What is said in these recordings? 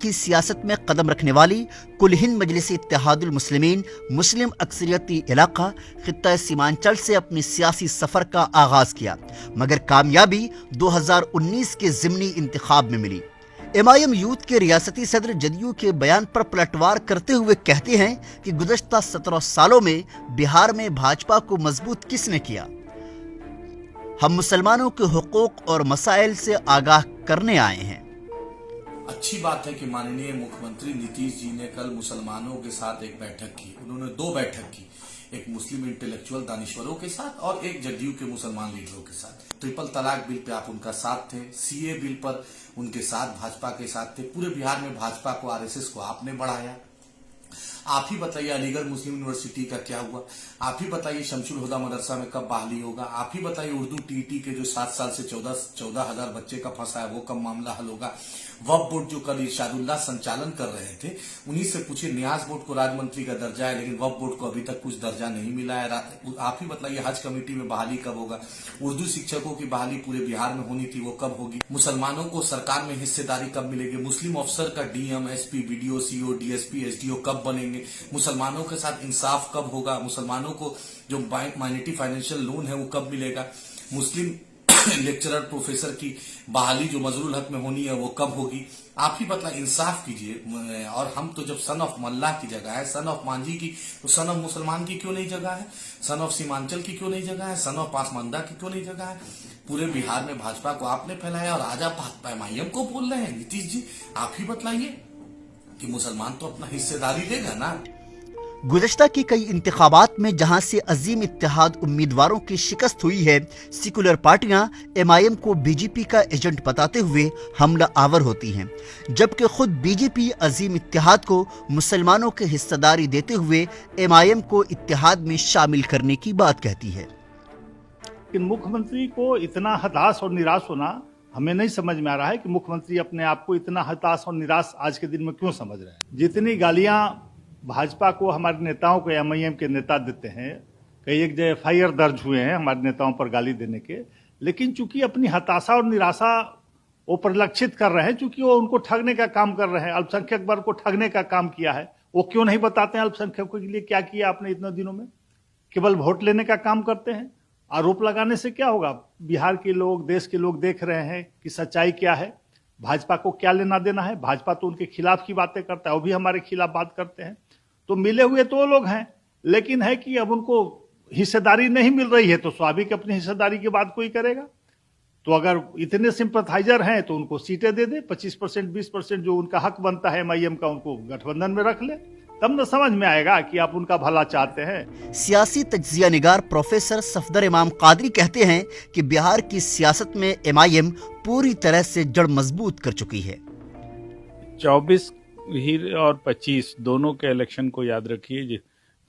کی سیاست میں قدم رکھنے والی کل ہند مجلس اتحاد المسلمین مسلم اکثریتی علاقہ خطہ سیمانچل سے اپنی سیاسی سفر کا آغاز کیا، مگر کامیابی 2019 کے ضمنی انتخاب میں ملی۔ ایم آئی ایم یوتھ کے ریاستی صدر جدیو کے بیان پر پلٹوار کرتے ہوئے کہتے ہیں کہ گزشتہ 17 سالوں میں بہار میں بھاجپا کو مضبوط کس نے کیا؟ ہم مسلمانوں کے حقوق اور مسائل سے آگاہ کرنے آئے ہیں۔ اچھی بات ہے کہ ماننیہ مکھیہ منتری نتیش جی نے کل مسلمانوں کے ساتھ ایک بیٹھک کی۔ انہوں نے 2 بیٹھک کی، ایک مسلم انٹلیکچوئل دانشوروں کے ساتھ اور ایک جدیو کے مسلمان لیڈروں کے ساتھ۔ ٹرپل طلاق بل پہ آپ ان کا ساتھ تھے، سی اے بل پر ان کے ساتھ بھاجپا کے ساتھ تھے۔ پورے بہار میں بھاجپا کو آر ایس ایس کو آپ نے بڑھایا۔ آپ ہی بتائیے علی گڑھ مسلم یونیورسٹی کا کیا ہوا؟ آپ ہی بتائیے شمس الہدیٰ مدرسہ میں کب بحالی ہوگا؟ آپ ہی بتائیے اردو ٹی ٹی کے جو 7 سال سے 14,000 بچے کا پھنسا ہے وہ کب معاملہ حل ہوگا؟ وقف بورڈ جو کل ارشاد اللہ سنچالن کر رہے تھے، انہی سے پوچھے، نیاز بورڈ کو راج منتری کا درجہ ہے لیکن وقف بورڈ کو ابھی تک کچھ درجہ نہیں ملا ہے۔ آپ ہی بتائیے حج کمیٹی میں بحالی کب ہوگا؟ اردو شکشکوں کی بحالی پورے بہار میں ہونی تھی، وہ کب ہوگی؟ مسلمانوں کو سرکار میں حصے داری کب ملے گی؟ مسلم افسر کا D M, S P, B D O, C O, D S P, S D O کب بنیں گے؟ مسلمانوں کے ساتھ انصاف کب ہوگا؟ مسلمانوں کو جو مائنورٹی فائنینشیل لون ہے وہ کب ملے گا؟ مسلم لیکچرر پروفیسر کی بحالی جو مظہور الحق میں ہونی ہے وہ کب ہوگی؟ آپ ہی بتائیں، انصاف کیجئے۔ اور ہم تو جب سن آف ملا کی جگہ ہے، سن آف مانجھی کی، تو سن آف مسلمان کی کیوں نہیں جگہ ہے؟ سن آف سیمانچل کی کیوں نہیں جگہ ہے؟ سن آف پاسماندہ کی کیوں نہیں جگہ ہے؟ پورے بہار میں بھاجپا کو آپ نے پھیلایا اور آج آپ ایم آئی ایم کو بول رہے ہیں۔ نتیش جی آپ ہی بتلائیے کہ مسلمان تو اپنا حصے داری دے گا نا۔ گزشتہ کی کئی انتخابات میں جہاں سے عظیم اتحاد امیدواروں کی شکست ہوئی ہے، سیکولر پارٹیاں ایم آئی ایم کو بی جے پی کا ایجنٹ بتاتے ہوئے حملہ آور ہوتی ہیں، جبکہ خود بی جے پی عظیم اتحاد کو مسلمانوں کے حصہ داری دیتے ہوئے ایم آئی ایم کو اتحاد میں شامل کرنے کی بات کہتی ہے۔ لیکن مکھیہ منتری کو اتنا ہتاش اور نراش ہونا ہمیں نہیں سمجھ میں آ رہا ہے کہ مکھیہ منتری اپنے آپ کو اتنا ہتاش اور نراش آج کے دن میں کیوں سمجھ رہے ہیں۔ جتنی گالیاں بھاجپا کو ہمارے نیتاؤں کو ایم آئی ایم کے نیتا دیتے ہیں، کئی ایک جگہ ایف آئی آر درج ہوئے ہیں ہمارے نیتاؤں پر گالی دینے کے، لیکن چونکہ اپنی ہتاشا اور نراشا وہ پرلکشت کر رہے ہیں، چونکہ وہ ان کو ٹھگنے کا کام کر رہے ہیں، الپ سنکھیک ورگ کو ٹھگنے کا کام کیا ہے، وہ کیوں نہیں بتاتے ہیں الپ سنکھیکوں کے لیے کیا کیا آپ نے اتنے دنوں میں؟ کیول ووٹ لینے کا کام کرتے ہیں۔ آروپ لگانے سے کیا ہوگا؟ بہار کے لوگ، دیش کے لوگ دیکھ رہے ہیں کہ سچائی کیا ہے، بھاجپا کو کیا لینا دینا ہے۔ بھاجپا تو ان کے خلاف کی باتیں کرتا ہے، وہ بھی ہمارے خلاف بات کرتے ہیں، تو ملے ہوئے تو وہ لوگ ہیں، لیکن ہے کہ اب ان کو حصہ داری نہیں مل رہی ہے تو سوابھک اپنی حصہ داری کی بات کوئی کرے گا۔ تو اگر اتنے سمپتھائزر ہیں تو ان کو سیٹیں دے دے، 25% 20% جو ان کا حق بنتا ہے ایم آئی ایم کا، ان کو گٹھ بندھن میں رکھ لے، تب نہ سمجھ میں آئے گا کہ آپ ان کا بھلا چاہتے ہیں۔ سیاسی تجزیہ نگار پروفیسر صفدر امام قادری کہتے ہیں کہ بہار کی سیاست میں ایم آئی ایم پوری طرح سے جڑ مضبوط کر چکی ہے۔ 24 ہی اور 25 دونوں کے الیکشن کو یاد رکھیے،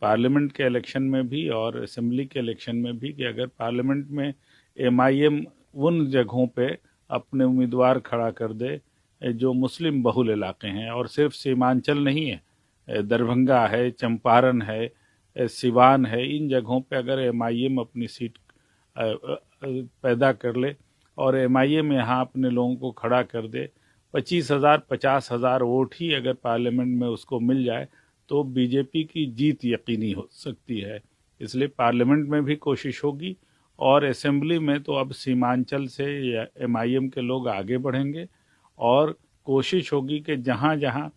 پارلیمنٹ کے الیکشن میں بھی اور اسمبلی کے الیکشن میں بھی، کہ اگر پارلیمنٹ میں ایم آئی ایم ان جگہوں پہ اپنے امیدوار کھڑا کر دے جو مسلم بہول علاقے ہیں، اور صرف سیمانچل نہیں ہے، دربھنگا ہے، چمپارن ہے، سیوان ہے، ان جگہوں پہ اگر ایم آئی ایم اپنی سیٹ پیدا کر لے اور ایم آئی ایم یہاں اپنے لوگوں کو کھڑا کر دے، 25,000 50,000 ووٹ ہی اگر پارلیمنٹ میں اس کو مل جائے تو بی جے پی کی جیت یقینی ہو سکتی ہے۔ اس لیے پارلیمنٹ میں بھی کوشش ہوگی، اور اسمبلی میں تو اب سیمانچل سے ایم آئی ایم کے لوگ آگے بڑھیں گے، اور کوشش ہوگی کہ جہاں جہاں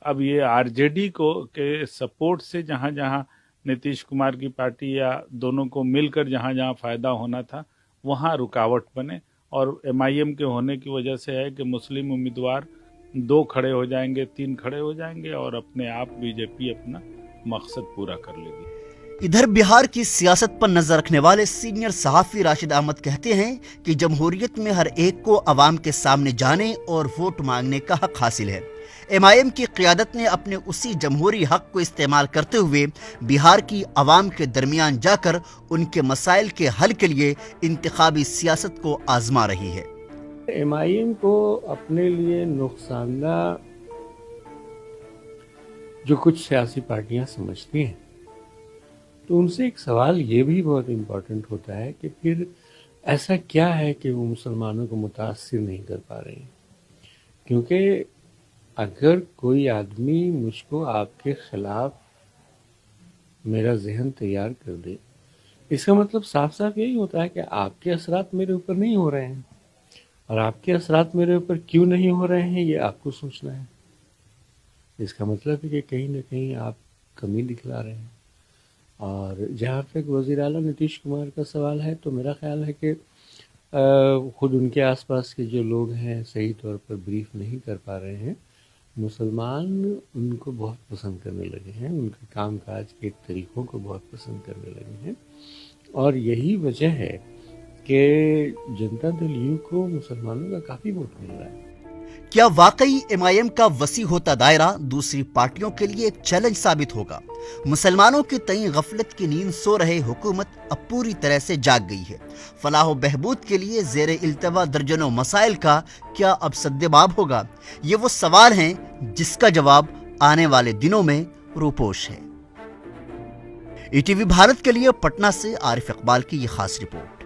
اب یہ آر جے ڈی کو کے سپورٹ سے جہاں جہاں نتیش کمار کی پارٹی یا دونوں کو مل کر جہاں جہاں فائدہ ہونا تھا وہاں رکاوٹ بنے، اور ایم آئی ایم کے ہونے کی وجہ سے ہے کہ مسلم امیدوار 2 کھڑے ہو جائیں گے، 3 کھڑے ہو جائیں گے، اور اپنے آپ بی جے پی اپنا مقصد پورا کر لے گی۔ ادھر بہار کی سیاست پر نظر رکھنے والے سینئر صحافی راشد احمد کہتے ہیں کہ جمہوریت میں ہر ایک کو عوام کے سامنے جانے اور ووٹ مانگنے کا حق حاصل ہے۔ ایم آئی ایم کی قیادت نے اپنے اسی جمہوری حق کو استعمال کرتے ہوئے بہار کی عوام کے درمیان جا کر ان کے مسائل کے حل کے لیے انتخابی سیاست کو آزما رہی ہے۔ ایم آئی ایم کو اپنے لیے نقصان دہ جو کچھ سیاسی پارٹیاں سمجھتی ہیں، تو ان سے ایک سوال یہ بھی بہت امپورٹنٹ ہوتا ہے کہ پھر ایسا کیا ہے کہ وہ مسلمانوں کو متاثر نہیں کر پا رہے ہیں۔ کیونکہ اگر کوئی آدمی مجھ کو آپ کے خلاف میرا ذہن تیار کر دے، اس کا مطلب صاف صاف یہی ہوتا ہے کہ آپ کے اثرات میرے اوپر نہیں ہو رہے ہیں، اور آپ کے اثرات میرے اوپر کیوں نہیں ہو رہے ہیں یہ آپ کو سوچنا ہے۔ اس کا مطلب ہے کہ کہیں نہ کہیں آپ کمی دکھلا رہے ہیں۔ اور جہاں تک وزیر اعلیٰ نتیش کمار کا سوال ہے تو میرا خیال ہے کہ خود ان کے آس پاس کے جو لوگ ہیں صحیح طور پر بریف نہیں کر پا رہے ہیں۔ مسلمان ان کو بہت پسند کرنے لگے ہیں، ان کے کام کاج کے طریقوں کو بہت پسند کرنے لگے ہیں، اور یہی وجہ ہے کہ جنتا دل یو کو مسلمانوں کا کافی ووٹ مل رہا ہے۔ کیا واقعی MIM کا وسیع ہوتا دائرہ دوسری پارٹیوں کے لیے ایک چیلنج ثابت ہوگا؟ مسلمانوں کی تئیں غفلت کی نیند سو رہے حکومت اب پوری طرح سے جاگ گئی ہے۔ فلاح و بہبود کے لیے زیر التوا درجنوں مسائل کا کیا اب سدباب ہوگا؟ یہ وہ سوال ہیں جس کا جواب آنے والے دنوں میں روپوش ہے۔ ETV بھارت کے لیے پٹنہ سے عارف اقبال کی یہ خاص رپورٹ۔